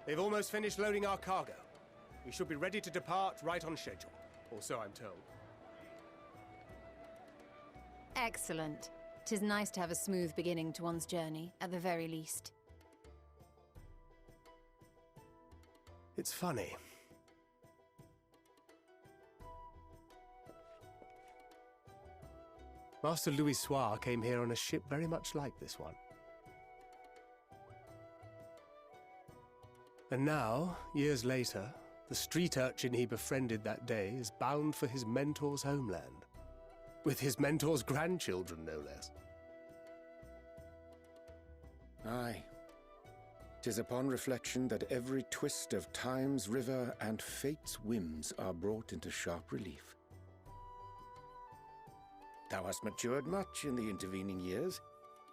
They've almost finished loading our cargo. We should be ready to depart right on schedule, or so I'm told. Excellent. 'Tis nice to have a smooth beginning to one's journey, at the very least. It's funny. Master Louis Soir came here on a ship very much like this one. And now, years later, the street urchin he befriended that day is bound for his mentor's homeland. With his mentor's grandchildren, no less. Aye. 'Tis upon reflection that every twist of time's river and fate's whims are brought into sharp relief. Thou hast matured much in the intervening years.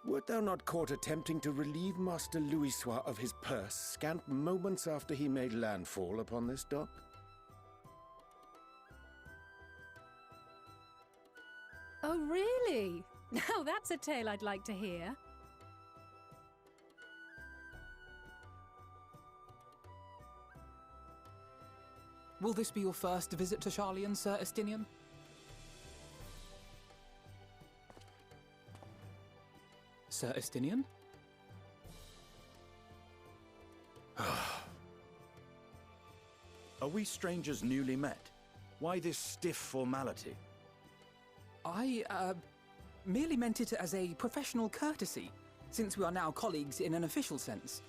Wert thou not caught attempting to relieve Master Louis Soir of his purse scant moments after he made landfall upon this dock? Oh, really? Now that's a tale I'd like to hear. Will this be your first visit to Charlian, Sir Estinian? Sir Estinian? Are we strangers newly met? Why this stiff formality? I, merely meant it as a professional courtesy, since we are now colleagues in an official sense.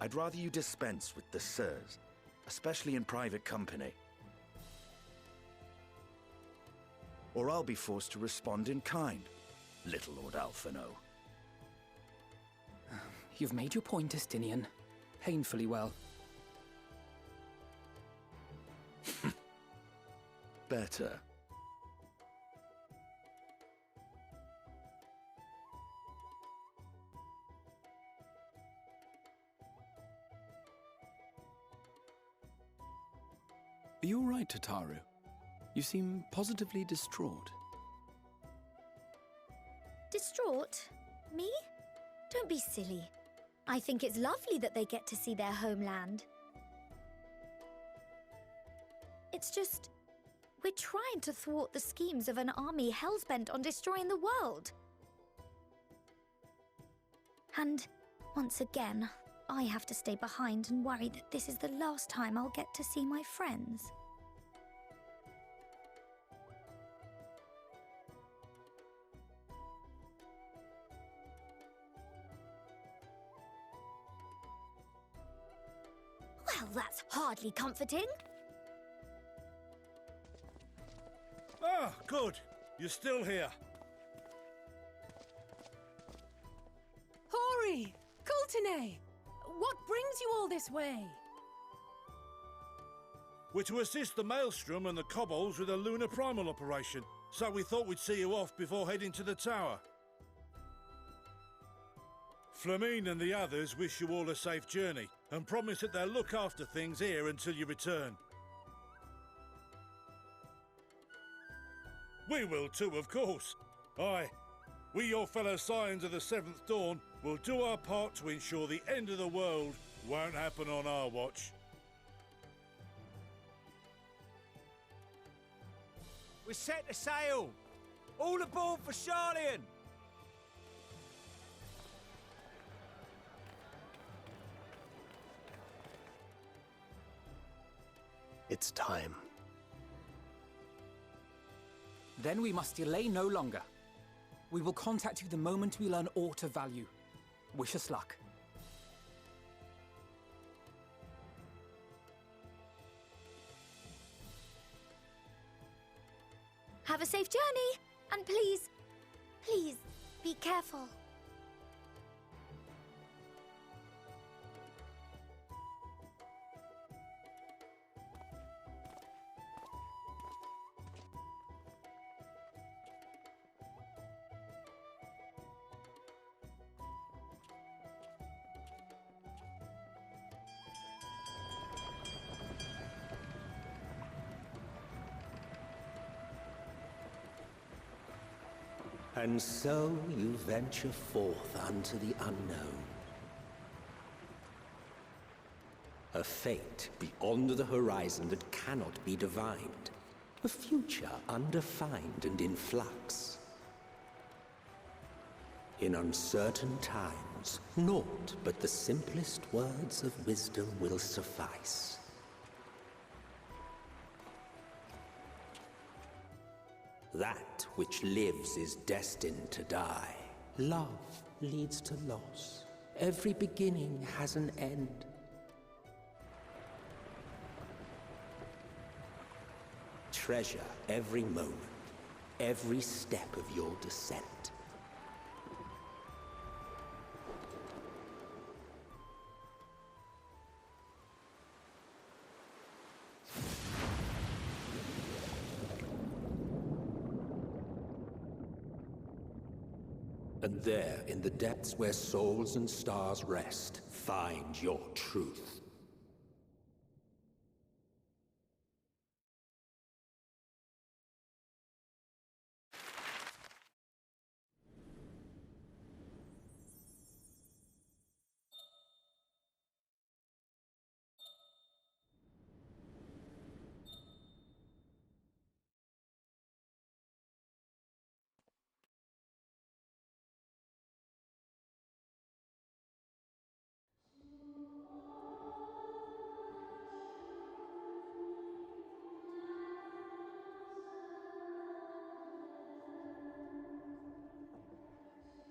I'd rather you dispense with the sirs, especially in private company. Or I'll be forced to respond in kind, little Lord Alphino. You've made your point, Estinian. Painfully well. Better. Are you all right, Tataru? You seem positively distraught. Distraught? Me? Don't be silly. I think it's lovely that they get to see their homeland. It's just, we're trying to thwart the schemes of an army hell-bent on destroying the world. And, once again, I have to stay behind and worry that this is the last time I'll get to see my friends. Well, that's hardly comforting. Ah, good. You're still here. Hori! Coulternay! What brings you all this way? We're to assist the Maelstrom and the Kobolds with a lunar primal operation, so we thought we'd see you off before heading to the tower. Flamine and the others wish you all a safe journey, and promise that they'll look after things here until you return. We will too, of course. Aye, we your fellow Scions of the Seventh Dawn will do our part to ensure the end of the world won't happen on our watch. We're set to sail! All aboard for Charlian! It's time. Then we must delay no longer. We will contact you the moment we learn aught of value. Wish us luck. Have a safe journey, and please, please, be careful. And so you venture forth unto the unknown. A fate beyond the horizon that cannot be divined. A future undefined and in flux. In uncertain times, naught but the simplest words of wisdom will suffice. That which lives is destined to die. Love leads to loss. Every beginning has an end. Treasure every moment, every step of your descent. And there, in the depths where souls and stars rest, find your truth.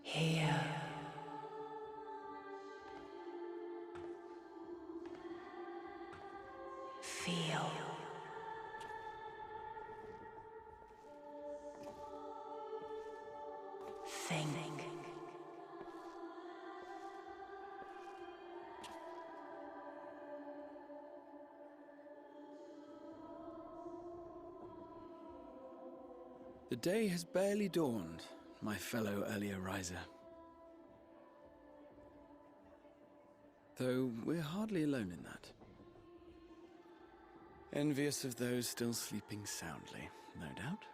Here. Feel. Think. The day has barely dawned, my fellow earlier riser. Though we're hardly alone in that. Envious of those still sleeping soundly, no doubt.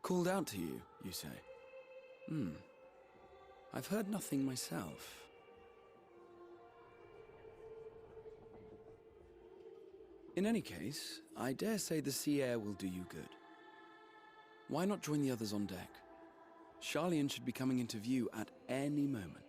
Called out to you, you say? I've heard nothing myself. In any case, I dare say the sea air will do you good. Why not join the others on deck? Charlian should be coming into view at any moment.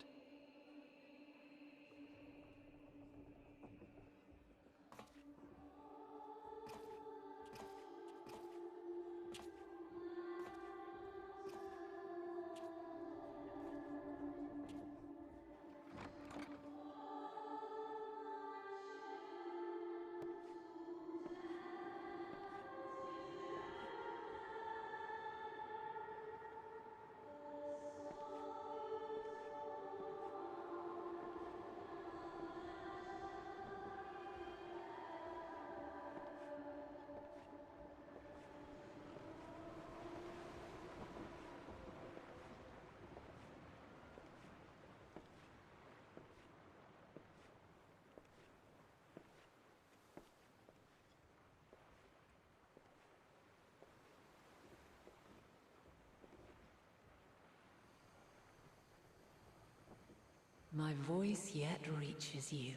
My voice yet reaches you.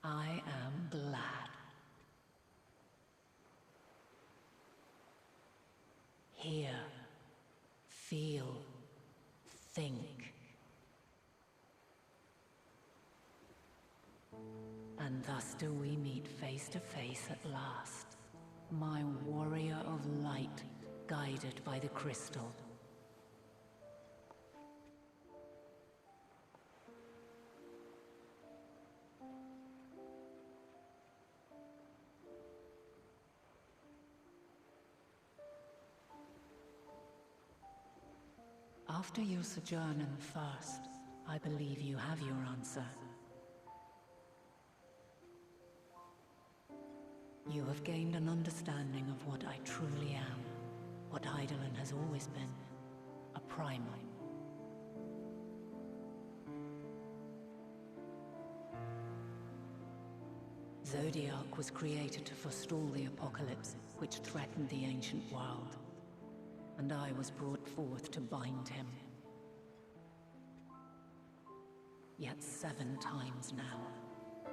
I am glad. Hear, feel, think. And thus do we meet face to face at last. My warrior of light, guided by the crystal. After your sojourn in the First, I believe you have your answer. You have gained an understanding of what I truly am, what Hydaelyn has always been, a primal. Zodiark was created to forestall the apocalypse, which threatens threatened the ancient world, and I was brought forth to bind him. Yet 7 times now,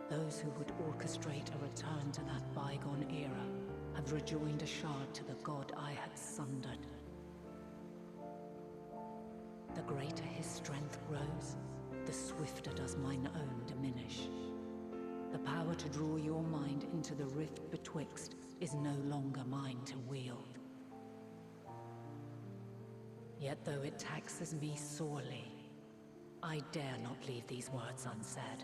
those who would orchestrate a return to that bygone era have rejoined a shard to the god I had sundered. The greater his strength grows, the swifter does mine own diminish. The power to draw your mind into the rift betwixt is no longer mine to wield. Yet though it taxes me sorely, I dare not leave these words unsaid.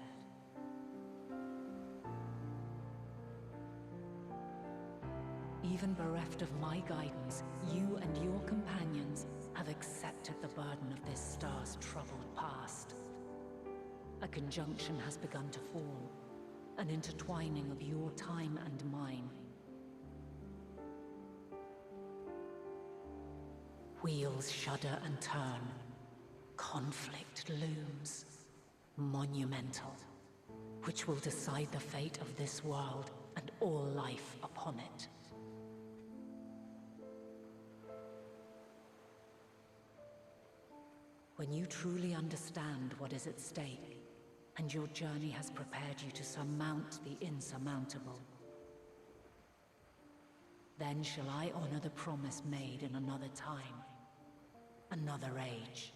Even bereft of my guidance, you and your companions have accepted the burden of this star's troubled past. A conjunction has begun to form, an intertwining of your time and mine. Wheels shudder and turn. Conflict looms, monumental, which will decide the fate of this world and all life upon it. When you truly understand what is at stake, and your journey has prepared you to surmount the insurmountable, then shall I honor the promise made in another time, another age.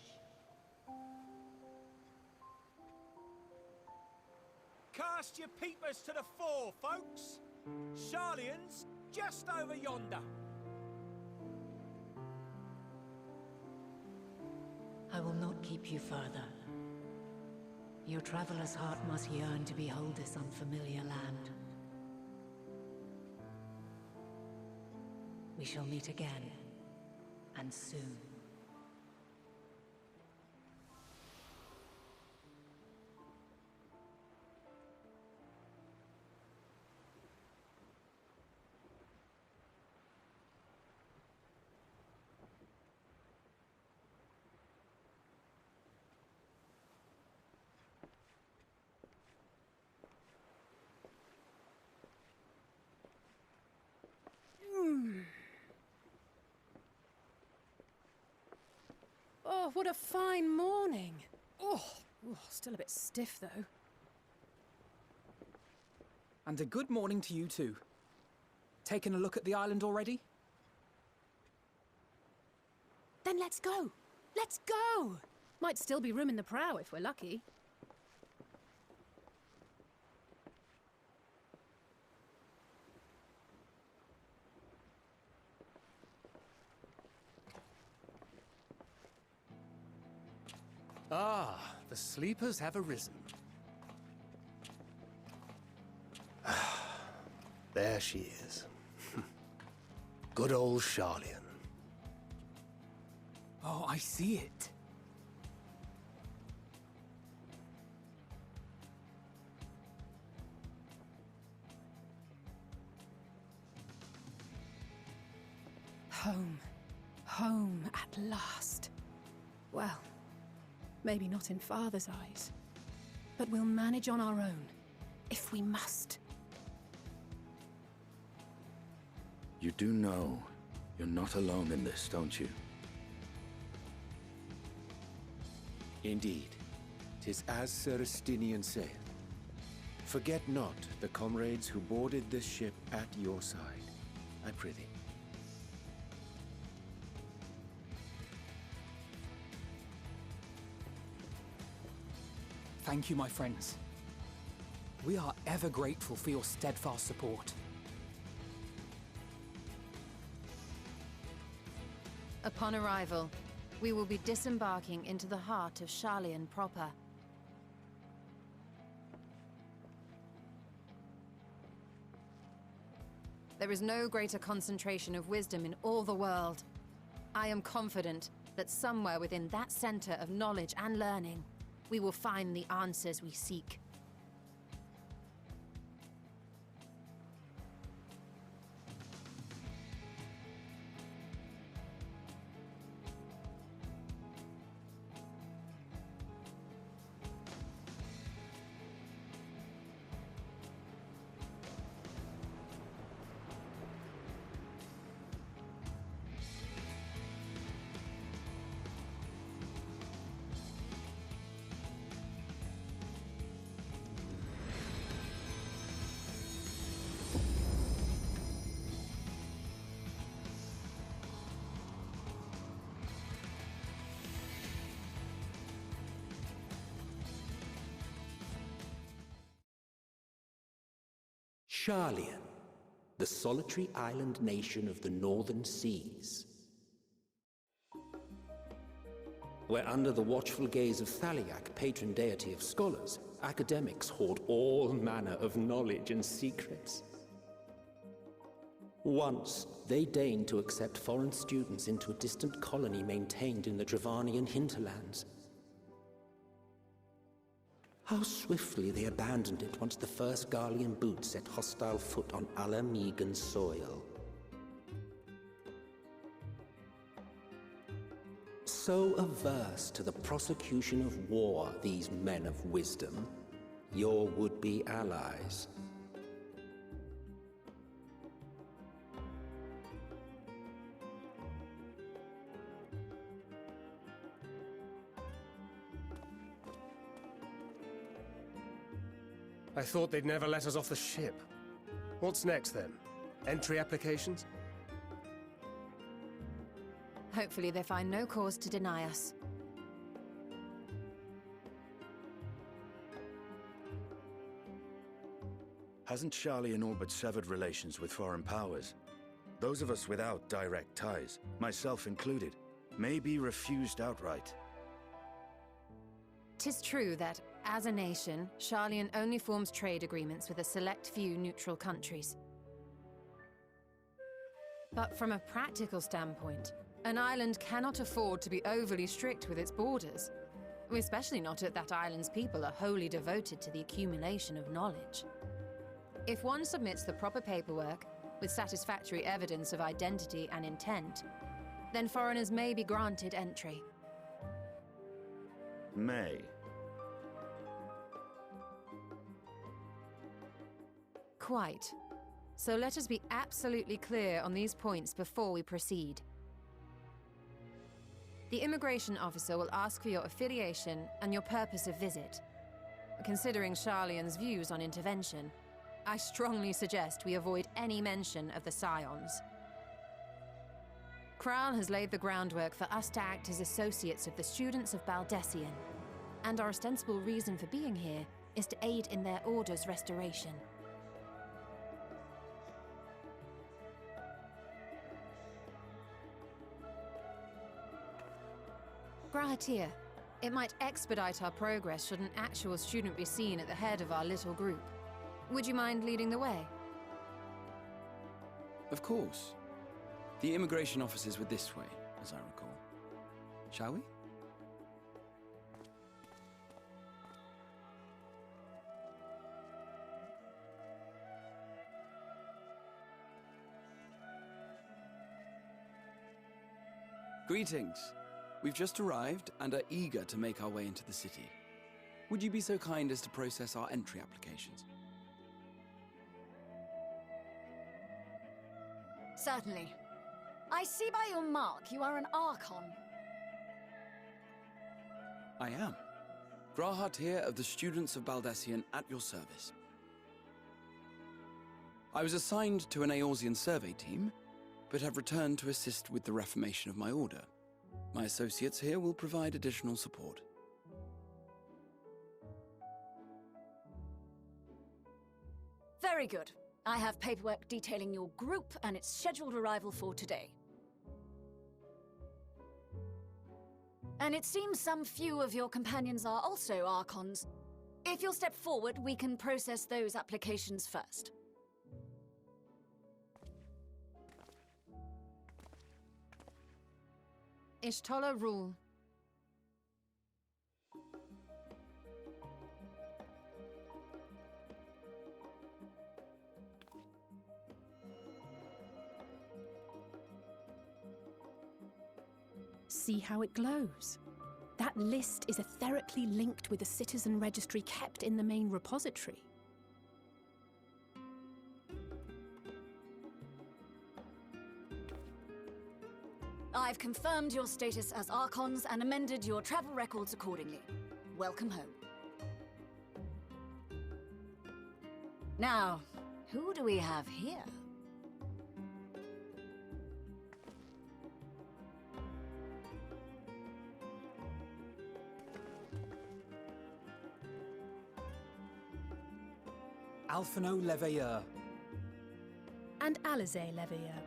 Cast your peepers to the fore, folks. Sharlayan's just over yonder. I will not keep you further. Your traveler's heart must yearn to behold this unfamiliar land. We shall meet again, and soon. Oh, what a fine morning. Oh, still a bit stiff, though. And a good morning to you too. Taken a look at the island already? Then let's go. Let's go! Might still be room in the prow if we're lucky. Ah, the sleepers have arisen. There she is. Good old Sharlayan. Oh, I see it. Home. Home at last. Well, maybe not in Father's eyes, but we'll manage on our own, if we must. You do know you're not alone in this, don't you? Indeed. 'Tis as Sir Estinian saith. Forget not the comrades who boarded this ship at your side, I prithee. Thank you, my friends. We are ever grateful for your steadfast support. Upon arrival, we will be disembarking into the heart of Sharlayan proper. There is no greater concentration of wisdom in all the world. I am confident that somewhere within that center of knowledge and learning, we will find the answers we seek. Sharlian, the solitary island nation of the northern seas. Where under the watchful gaze of Thaliak, patron deity of scholars, academics hoard all manner of knowledge and secrets. Once, they deigned to accept foreign students into a distant colony maintained in the Dravanian hinterlands. How swiftly they abandoned it once the first Garlean boot set hostile foot on Alamegan soil. So averse to the prosecution of war, these men of wisdom, your would-be allies. I thought they'd never let us off the ship. What's next, then? Entry applications? Hopefully they find no cause to deny us. Hasn't Sharlian all but severed relations with foreign powers? Those of us without direct ties, myself included, may be refused outright. 'Tis true that, as a nation, Sharlian only forms trade agreements with a select few neutral countries. But from a practical standpoint, an island cannot afford to be overly strict with its borders, especially not if that island's people are wholly devoted to the accumulation of knowledge. If one submits the proper paperwork, with satisfactory evidence of identity and intent, then foreigners may be granted entry. May. Quite. So let us be absolutely clear on these points before we proceed. The immigration officer will ask for your affiliation and your purpose of visit. Considering Sharlian's views on intervention, I strongly suggest we avoid any mention of the Scions. Kral has laid the groundwork for us to act as associates of the students of Baldessian, and our ostensible reason for being here is to aid in their order's restoration. Grahatir, it might expedite our progress should an actual student be seen at the head of our little group. Would you mind leading the way? Of course. The immigration officers were this way, as I recall. Shall we? Greetings. We've just arrived and are eager to make our way into the city. Would you be so kind as to process our entry applications? Certainly. I see by your mark you are an Archon. I am. Grahat here of the Students of Baldessian at your service. I was assigned to an Eorzean survey team, but have returned to assist with the reformation of my order. My associates here will provide additional support. Very good. I have paperwork detailing your group and its scheduled arrival for today. And it seems some few of your companions are also Archons. If you'll step forward, we can process those applications first. Ishtola rule. See how it glows. That list is etherically linked with the citizen registry kept in the main repository. I've confirmed your status as Archons and amended your travel records accordingly. Welcome home. Now, who do we have here? Alphino Leveilleur, and Alizé Leveilleur.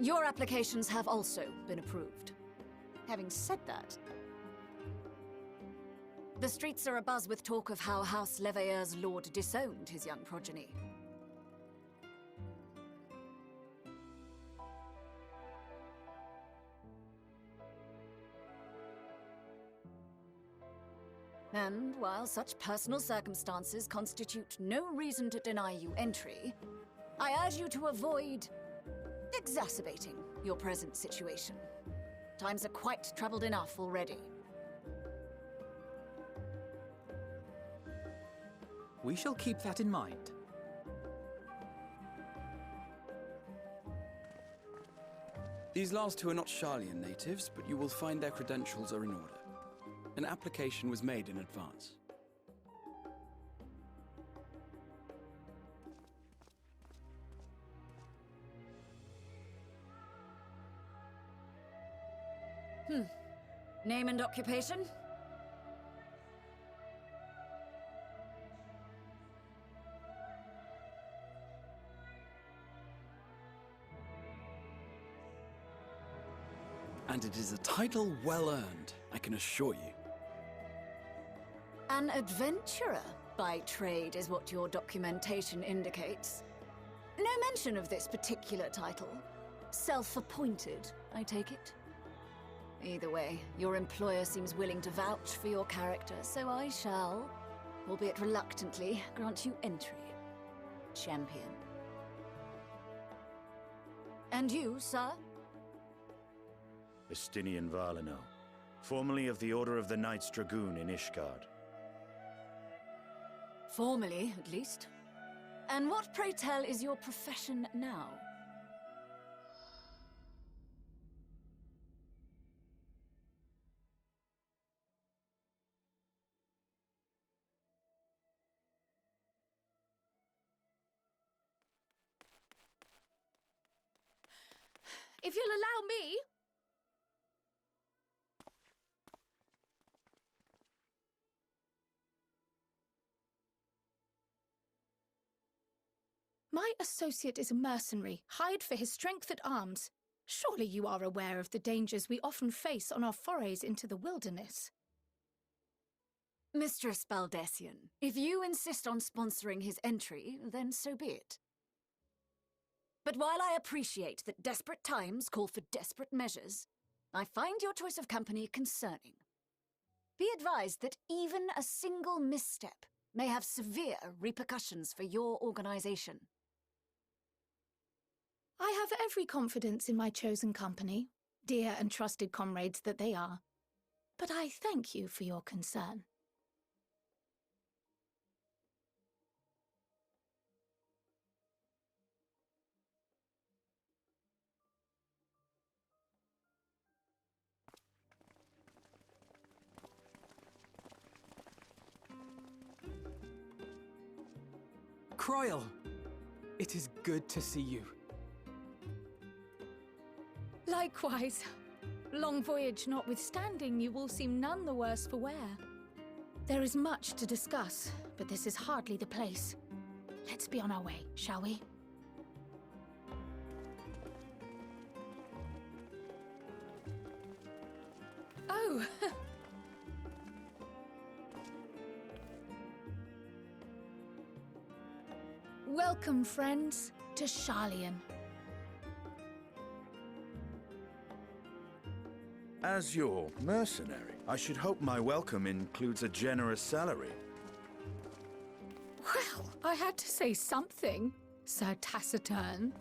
Your applications have also been approved. Having said that, the streets are abuzz with talk of how House Leveilleur's lord disowned his young progeny. And while such personal circumstances constitute no reason to deny you entry, I urge you to avoid exacerbating your present situation. Times are quite troubled enough already. We shall keep that in mind. These last two are not Sharlayan natives, but you will find their credentials are in order. An application was made in advance. Name and occupation? And it is a title well earned, I can assure you. An adventurer by trade is what your documentation indicates. No mention of this particular title. Self-appointed, I take it? Either way, your employer seems willing to vouch for your character, so I shall, albeit reluctantly, grant you entry. Champion. And you, sir? Estinian Valino, formerly of the Order of the Knights Dragoon in Ishgard. Formally, at least. And what, pray tell, is your profession now? If you'll allow me... My associate is a mercenary, hired for his strength at arms. Surely you are aware of the dangers we often face on our forays into the wilderness. Mistress Baldessian, if you insist on sponsoring his entry, then so be it. But while I appreciate that desperate times call for desperate measures, I find your choice of company concerning. Be advised that even a single misstep may have severe repercussions for your organization. I have every confidence in my chosen company, dear and trusted comrades that they are. But I thank you for your concern. Croyle! It is good to see you. Likewise. Long voyage notwithstanding, you all seem none the worse for wear. There is much to discuss, but this is hardly the place. Let's be on our way, shall we? Oh! Welcome, friends, to Sharlayan. As your mercenary, I should hope my welcome includes a generous salary. Well, I had to say something, Sir Taciturn.